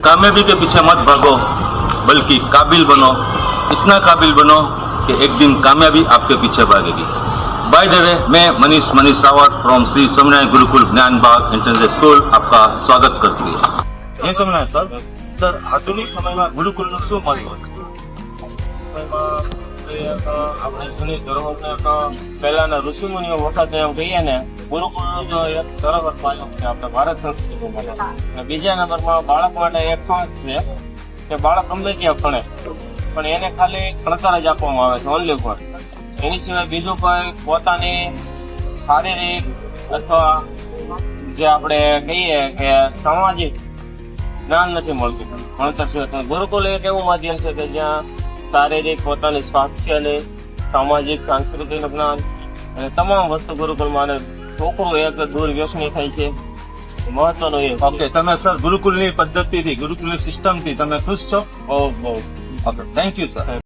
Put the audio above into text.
कामयाबी के पीछे मत भागो, बल्कि काबिल बनो। इतना काबिल बनो कि एक दिन कामयाबी आपके पीछे भागेगी। बाय द वे, मैं मनीष रावत फ्रॉम श्री स्वामीनारायण गुरुकुल ज्ञान बाग इंटरनेशनल स्कूल आपका स्वागत करती है। ये स्वामीनारायण सर आधुनिक समय में गुरुकुल શું મહત્વ આપણે જૂની ધરોહરને પહેલાના ઋષિમુનિઓ વખતે એમ કહીએ ને ગુરુકુળનો જો એક ધરોહર પાયો છે આપણે ભારત સંસ્કૃતિ માટે. અને બીજા નંબરમાં બાળક માટે એક ખાસ છે કે બાળક ગમે ત્યાં ભણે પણ એને ખાલી ભણતર જ આપવામાં આવે છે, ઓનલી ફોર. એની સિવાય બીજું કોઈ પોતાની શારીરિક અથવા જે આપણે કહીએ કે સામાજિક જ્ઞાન નથી મળતું ભણતર સિવાય. ગુરુકુલ એક એવું માધ્યમ છે કે જ્યાં શારીરિક પોતાની સ્વાસ્થ્યની સામાજિક સાંસ્કૃતિક જ્ઞાન અને તમામ વસ્તુ ગુરુકુળમાં, અને છોકરું એક દૂર વ્યસની થાય છે. મહત્વનું એ. ઓકે, તમે સર ગુરુકુલની પદ્ધતિથી, ગુરુકુલની સિસ્ટમથી તમે ખુશ છો? બહુ બહુ. Okay, thank you sir.